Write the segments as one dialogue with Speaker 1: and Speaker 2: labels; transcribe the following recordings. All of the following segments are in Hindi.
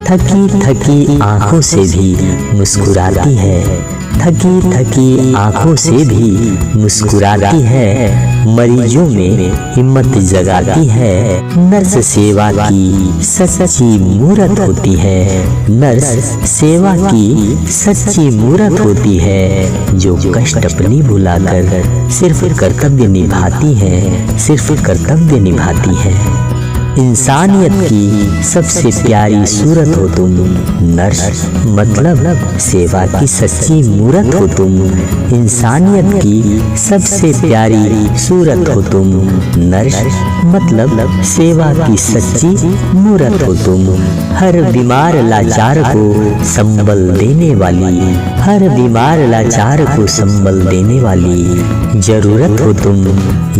Speaker 1: थकी थकी आंखों से भी मुस्कुराती है, थकी थकी आंखों से भी मुस्कुराती है, मरीजों में हिम्मत जगाती है। नर्स सेवा की सच्ची मूरत होती है, नर्स सेवा की सच्ची मूरत होती है, जो कष्ट अपनी भुलाकर सिर्फ कर्तव्य निभाती है, सिर्फ कर्तव्य निभाती है। इंसानियत की सबसे प्यारी सूरत हो तुम, नर्स मतलब सेवा की सच्ची मूरत हो तुम। इंसानियत की सबसे प्यारी सूरत हो तुम, नर्स मतलब सेवा की सच्ची मूरत हो तुम। हर बीमार लाचार को संबल देने वाली, हर बीमार लाचार को संबल देने वाली जरूरत हो तुम,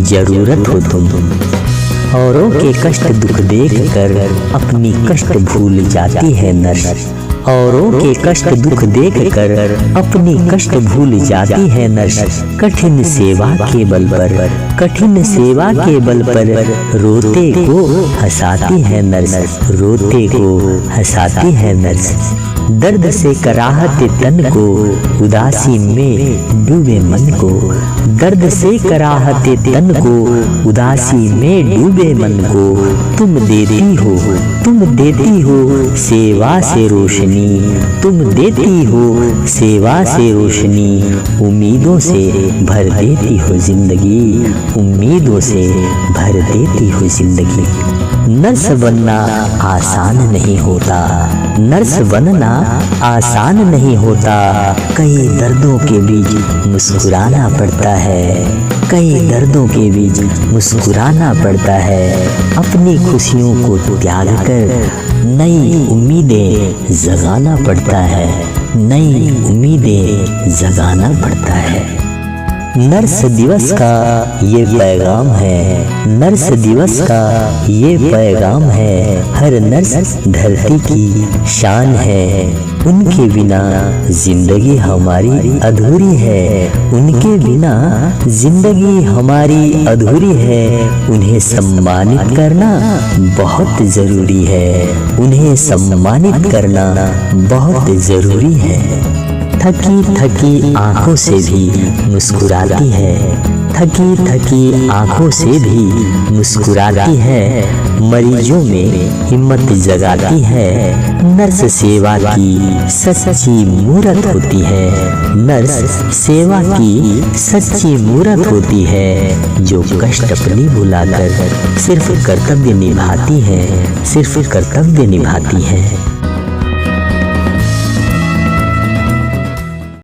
Speaker 1: जरूरत हो तुम। औरों के कष्ट दुख देख कर अपनी कष्ट भूल जाती है नर्स, औरों के कष्ट दुख देख कर अपनी कष्ट भूल जाती है नर्स। कठिन सेवा के बल पर, कठिन सेवा के बल पर रोते को हंसाती है नर्स, रोते को हंसाती है नर्स। दर्द से कराहत तन को, उदासी में डूबे मन को, दर्द से कराहत तन को, उदासी में डूबे मन को तुम देती हो, तुम देती हो सेवा से रोशनी, तुम देती हो सेवा से रोशनी। उम्मीदों से भर देती हो जिंदगी, उम्मीदों से भर देती हो जिंदगी। नर्स बनना आसान नहीं होता, नर्स बनना आसान नहीं होता, कई दर्दों के बीच मुस्कुराना पड़ता है, कई दर्दों के बीच मुस्कुराना पड़ता है। अपनी खुशियों को त्याग कर नई उम्मीदें जगाना पड़ता है, नई उम्मीदें जगाना पड़ता है। नर्स दिवस का ये पैगाम है, नर्स दिवस का ये पैगाम है, हर नर्स धरती की शान है। उनके बिना जिंदगी हमारी अधूरी है, उनके बिना जिंदगी हमारी अधूरी है। उन्हें सम्मानित करना बहुत जरूरी है, उन्हें सम्मानित करना बहुत जरूरी है। थकी थकी आंखों से भी मुस्कुराती है, थकी थकी आंखों से भी मुस्कुराती है, मरीजों में हिम्मत जगाती है। नर्स सेवा की सच्ची मूरत होती है, नर्स सेवा की सच्ची मूरत होती है, जो कष्ट अपनी भुलाकर सिर्फ कर्तव्य निभाती है, सिर्फ कर्तव्य निभाती है।